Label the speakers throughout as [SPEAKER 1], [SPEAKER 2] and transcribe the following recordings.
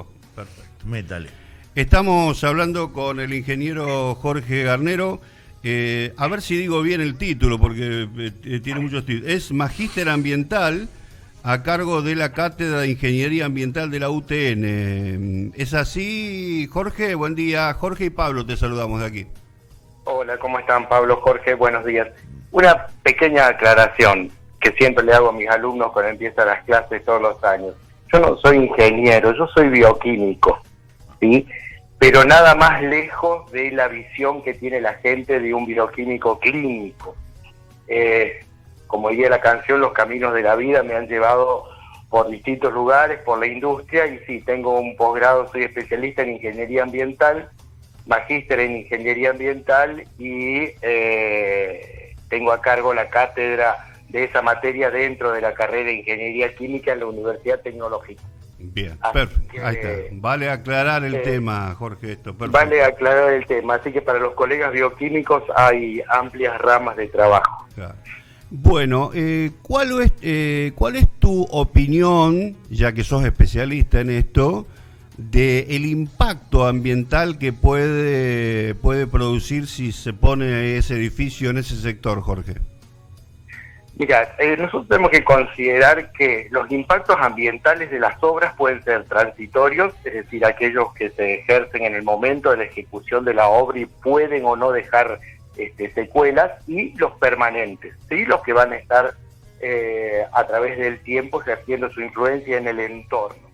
[SPEAKER 1] Bueno, perfecto.
[SPEAKER 2] Métale.
[SPEAKER 1] Estamos hablando con el ingeniero Jorge Garnero. A ver si digo bien el título, porque tiene muchos títulos. Es Magíster Ambiental a cargo de la Cátedra de Ingeniería Ambiental de la UTN. ¿Es así, Jorge? Buen día. Jorge y Pablo te saludamos de aquí.
[SPEAKER 3] Hola, ¿cómo están, Pablo, Jorge? Buenos días. Una pequeña aclaración que siempre le hago a mis alumnos cuando empiezan las clases todos los años. Yo no soy ingeniero, yo soy bioquímico, ¿sí? Pero nada más lejos de la visión que tiene la gente de un bioquímico clínico. Como diría la canción, los caminos de la vida me han llevado por distintos lugares, por la industria, y sí, tengo un posgrado, soy especialista en ingeniería ambiental, magíster en ingeniería ambiental y tengo a cargo la cátedra de esa materia dentro de la carrera de ingeniería química en la Universidad Tecnológica.
[SPEAKER 1] Bien, perfecto. Ahí está. Vale aclarar el tema, Jorge, esto. Perfecto.
[SPEAKER 3] Vale aclarar el tema, así que para los colegas bioquímicos hay amplias ramas de trabajo.
[SPEAKER 1] Claro. Bueno, ¿cuál es tu opinión, ya que sos especialista en esto, de el impacto ambiental que puede producir si se pone ese edificio en ese sector, Jorge?
[SPEAKER 3] Mira, nosotros tenemos que considerar que los impactos ambientales de las obras pueden ser transitorios, es decir, aquellos que se ejercen en el momento de la ejecución de la obra y pueden o no dejar secuelas, y los permanentes, ¿sí? Los que van a estar a través del tiempo ejerciendo su influencia en el entorno.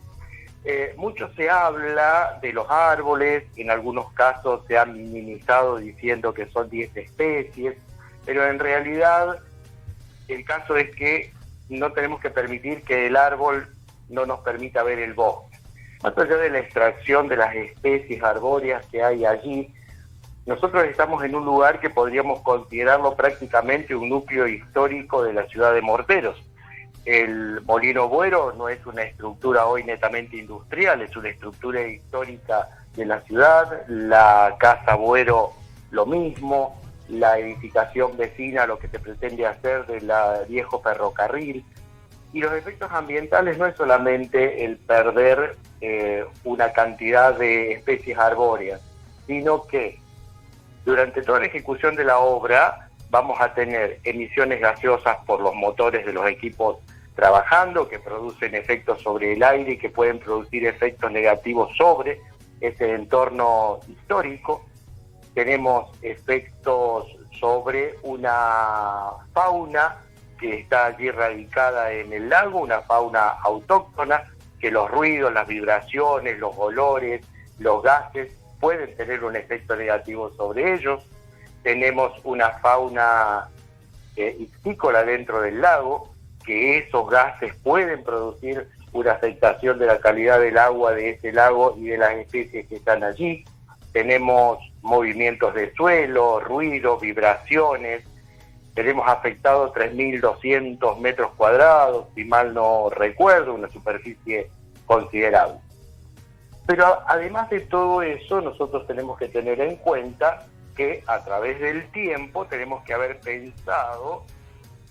[SPEAKER 3] Mucho se habla de los árboles, en algunos casos se han minimizado diciendo que son 10 especies, pero en realidad el caso es que no tenemos que permitir que el árbol no nos permita ver el bosque. Más allá de la extracción de las especies arbóreas que hay allí, nosotros estamos en un lugar que podríamos considerarlo prácticamente un núcleo histórico de la ciudad de Morteros. El Molino Buero no es una estructura hoy netamente industrial, es una estructura histórica de la ciudad. La Casa Buero lo mismo, la edificación vecina, lo que se pretende hacer del viejo ferrocarril. Y los efectos ambientales no es solamente el perder una cantidad de especies arbóreas, sino que durante toda la ejecución de la obra vamos a tener emisiones gaseosas por los motores de los equipos trabajando, que producen efectos sobre el aire y que pueden producir efectos negativos sobre ese entorno histórico. Tenemos efectos sobre una fauna que está allí radicada en el lago, una fauna autóctona, que los ruidos, las vibraciones, los olores, los gases pueden tener un efecto negativo sobre ellos. Tenemos una fauna ictícola dentro del lago, que esos gases pueden producir una afectación de la calidad del agua de ese lago y de las especies que están allí. Tenemos movimientos de suelo, ruido, vibraciones. Tenemos afectados 3.200 metros cuadrados, si mal no recuerdo, una superficie considerable. Pero además de todo eso, nosotros tenemos que tener en cuenta que a través del tiempo tenemos que haber pensado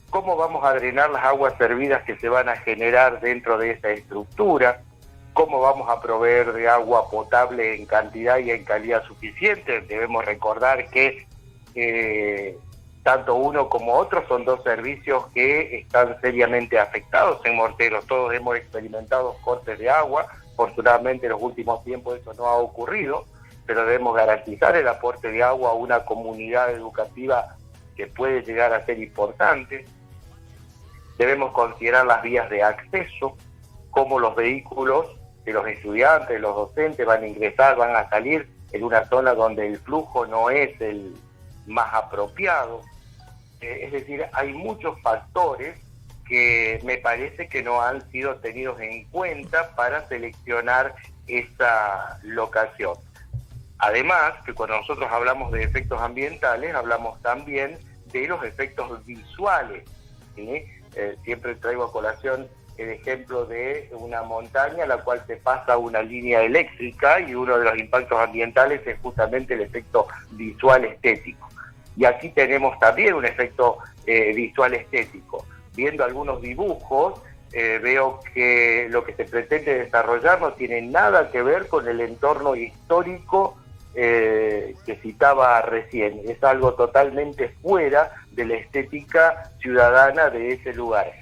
[SPEAKER 3] cómo vamos a drenar las aguas servidas que se van a generar dentro de esta estructura, cómo vamos a proveer de agua potable en cantidad y en calidad suficiente. Debemos recordar que tanto uno como otro son dos servicios que están seriamente afectados en Morteros. Todos hemos experimentado cortes de agua. Afortunadamente en los últimos tiempos eso no ha ocurrido, pero debemos garantizar el aporte de agua a una comunidad educativa que puede llegar a ser importante. Debemos considerar las vías de acceso, cómo los vehículos de los estudiantes, los docentes van a ingresar, van a salir en una zona donde el flujo no es el más apropiado. Es decir, hay muchos factores que me parece que no han sido tenidos en cuenta para seleccionar esta locación. Además, que cuando nosotros hablamos de efectos ambientales, hablamos también de los efectos visuales, ¿sí? Siempre traigo a colación el ejemplo de una montaña a la cual se pasa una línea eléctrica, y uno de los impactos ambientales es justamente el efecto visual estético. Y aquí tenemos también un efecto visual estético. Viendo algunos dibujos, Veo que lo que se pretende desarrollar no tiene nada que ver con el entorno histórico que citaba recién. Es algo totalmente fuera de la estética ciudadana de ese lugar.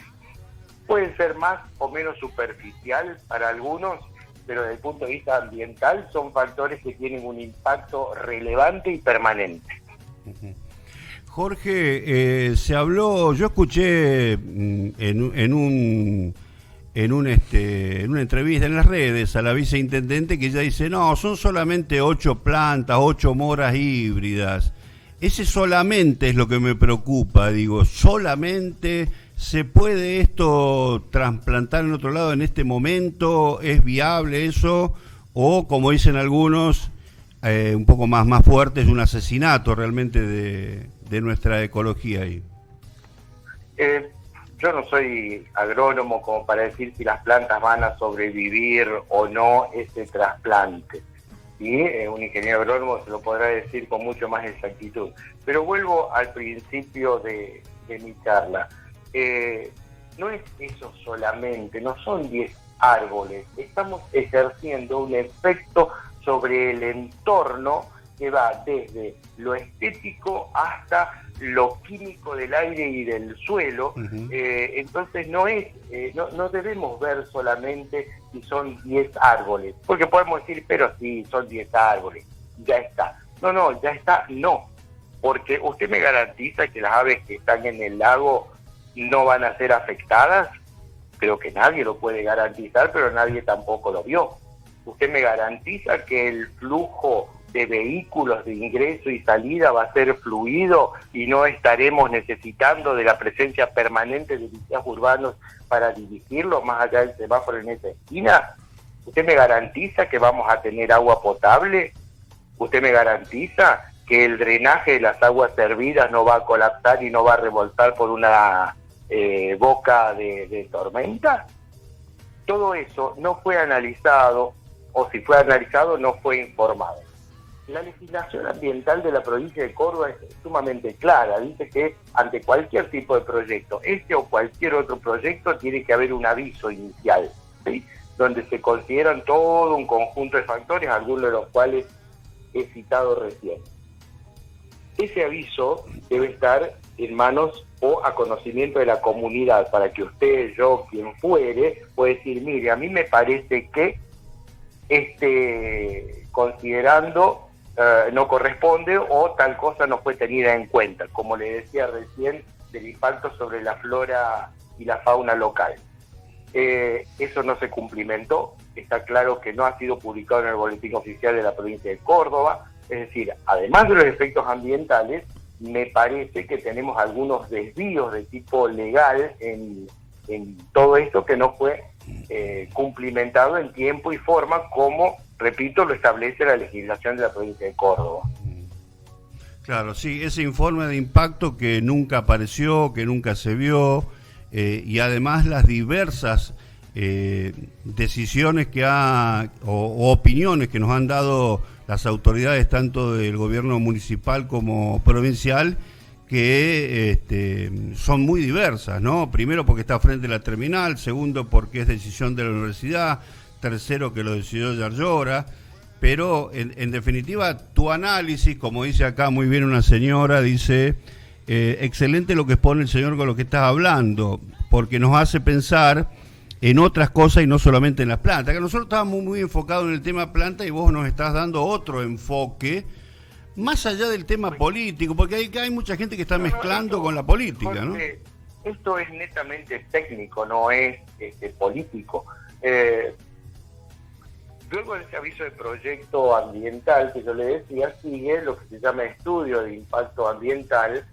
[SPEAKER 3] Puede ser más o menos superficial para algunos, pero desde el punto de vista ambiental son factores que tienen un impacto relevante y permanente.
[SPEAKER 1] Jorge, se habló, yo escuché en una entrevista en las redes a la viceintendente que ella dice, no, son solamente 8 plantas, 8 moras híbridas. Ese solamente es lo que me preocupa, digo, solamente se puede esto trasplantar en otro lado en este momento, ¿es viable eso? O como dicen algunos, un poco más fuerte, es un asesinato realmente de nuestra ecología ahí.
[SPEAKER 3] Yo no soy agrónomo como para decir si las plantas van a sobrevivir o no ese trasplante. ¿Sí? Un ingeniero agrónomo se lo podrá decir con mucho más exactitud. Pero vuelvo al principio de mi charla. No es eso solamente, no son 10 árboles. Estamos ejerciendo un efecto sobre el entorno que va desde lo estético hasta lo químico del aire y del suelo. Entonces no debemos ver solamente si son 10 árboles, porque podemos decir, pero sí, son 10 árboles, ya está. No, ya está, no, porque usted me garantiza que las aves que están en el lago no van a ser afectadas. Creo que nadie lo puede garantizar, pero nadie tampoco lo vio. Usted me garantiza que el flujo de vehículos de ingreso y salida va a ser fluido y no estaremos necesitando de la presencia permanente de policías urbanos para dirigirlo más allá del semáforo en esa esquina. ¿Usted me garantiza que vamos a tener agua potable? ¿Usted me garantiza que el drenaje de las aguas servidas no va a colapsar y no va a revoltar por una boca de tormenta? Todo eso no fue analizado, o si fue analizado no fue informado. La legislación ambiental de la provincia de Córdoba es sumamente clara. Dice que ante cualquier tipo de proyecto, este o cualquier otro proyecto, tiene que haber un aviso inicial, ¿sí? Donde se consideran todo un conjunto de factores, algunos de los cuales he citado recién. Ese aviso debe estar en manos o a conocimiento de la comunidad, para que usted, yo, quien fuere, pueda decir, mire, a mí me parece que considerando no corresponde o tal cosa no fue tenida en cuenta, como le decía recién, del impacto sobre la flora y la fauna local. Eso no se cumplimentó, está claro que no ha sido publicado en el boletín oficial de la provincia de Córdoba. Es decir, además de los efectos ambientales, me parece que tenemos algunos desvíos de tipo legal en todo esto que no fue cumplimentado en tiempo y forma, como, repito, lo establece la legislación de la provincia de Córdoba.
[SPEAKER 1] Claro, sí, ese informe de impacto que nunca apareció, que nunca se vio, y además las diversas decisiones o opiniones que nos han dado las autoridades tanto del gobierno municipal como provincial, que son muy diversas, ¿no? Primero porque está frente a la terminal, segundo porque es decisión de la universidad, tercero que lo decidió Yarlora, pero en definitiva tu análisis, como dice acá muy bien una señora, dice, excelente lo que expone el señor con lo que estás hablando, porque nos hace pensar en otras cosas y no solamente en las plantas, que nosotros estábamos muy enfocados en el tema planta y vos nos estás dando otro enfoque, más allá del tema político, porque hay mucha gente que está mezclando con la política, ¿no?
[SPEAKER 3] Esto es netamente técnico, no es político. Luego de ese aviso de proyecto ambiental que yo le decía, sigue lo que se llama estudio de impacto ambiental,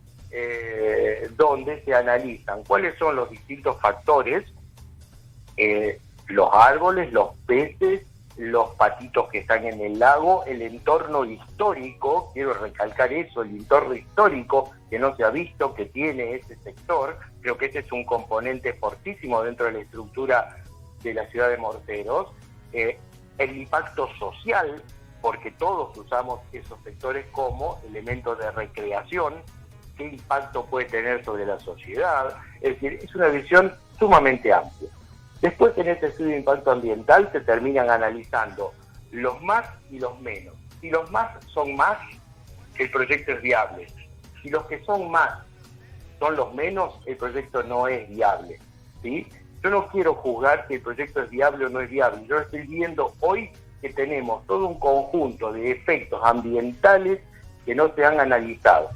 [SPEAKER 3] donde se analizan cuáles son los distintos factores, los árboles, los peces, los patitos que están en el lago, el entorno histórico, quiero recalcar eso, el entorno histórico que no se ha visto, que tiene ese sector. Creo que ese es un componente fortísimo dentro de la estructura de la ciudad de Morteros. El impacto social, porque todos usamos esos sectores como elementos de recreación, qué impacto puede tener sobre la sociedad. Es decir, es una visión sumamente amplia. Después, en este estudio de impacto ambiental se terminan analizando los más y los menos. Si los más son más, el proyecto es viable. Si los que son más son los menos, el proyecto no es viable, ¿sí? Yo no quiero juzgar si el proyecto es viable o no es viable. Yo estoy viendo hoy que tenemos todo un conjunto de efectos ambientales que no se han analizado.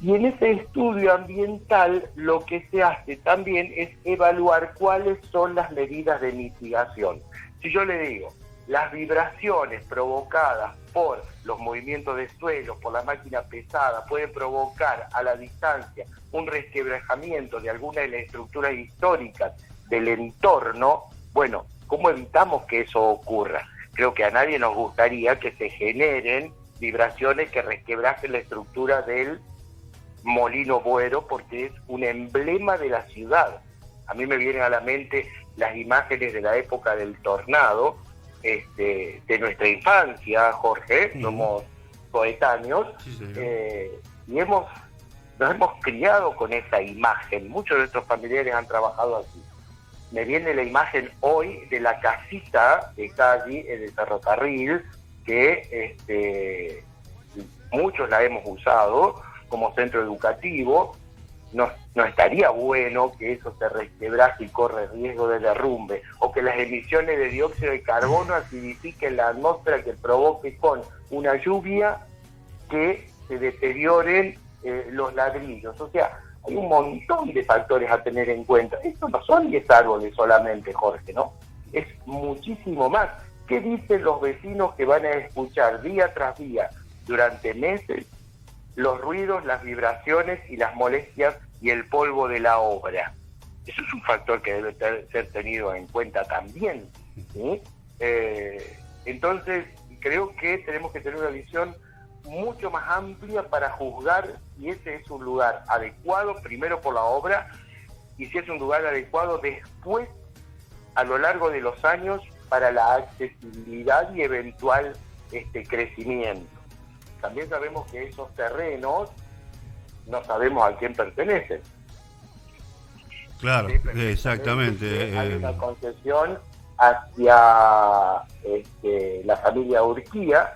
[SPEAKER 3] Y en ese estudio ambiental lo que se hace también es evaluar cuáles son las medidas de mitigación. Si yo le digo, las vibraciones provocadas por los movimientos de suelo, por la máquina pesada, pueden provocar a la distancia un resquebrajamiento de alguna de las estructuras históricas del entorno, bueno, ¿cómo evitamos que eso ocurra? Creo que a nadie nos gustaría que se generen vibraciones que resquebrajen la estructura del Molino Buero, porque es un emblema de la ciudad. A mí me vienen a la mente las imágenes de la época del tornado, de nuestra infancia, Jorge, somos coetáneos, y nos hemos criado con esa imagen. Muchos de nuestros familiares han trabajado así. Me viene la imagen hoy de la casita que está allí en el ferrocarril, que muchos la hemos usado como centro educativo. No estaría bueno que eso se resquebraje y corre riesgo de derrumbe, o que las emisiones de dióxido de carbono acidifiquen la atmósfera, que provoque con una lluvia que se deterioren los ladrillos. O sea, hay un montón de factores a tener en cuenta. Estos no son 10 árboles solamente, Jorge, ¿no? Es muchísimo más. ¿Qué dicen los vecinos que van a escuchar día tras día durante meses los ruidos, las vibraciones y las molestias y el polvo de la obra? Eso es un factor que debe ser tenido en cuenta también, ¿sí? Entonces, creo que tenemos que tener una visión mucho más amplia para juzgar si ese es un lugar adecuado, primero por la obra, y si es un lugar adecuado después, a lo largo de los años, para la accesibilidad y eventual crecimiento. También sabemos que esos terrenos no sabemos a quién pertenecen.
[SPEAKER 1] Claro, exactamente.
[SPEAKER 3] Hay una concesión hacia la familia Urquía,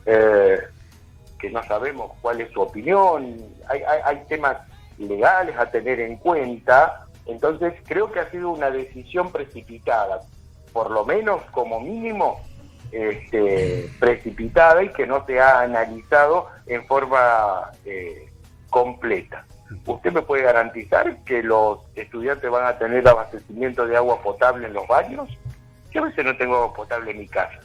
[SPEAKER 3] que no sabemos cuál es su opinión. Hay temas legales a tener en cuenta. Entonces creo que ha sido una decisión precipitada, por lo menos como mínimo precipitada, y que no se ha analizado en forma completa. ¿Usted me puede garantizar que los estudiantes van a tener abastecimiento de agua potable en los baños? Yo a veces no tengo agua potable en mi casa.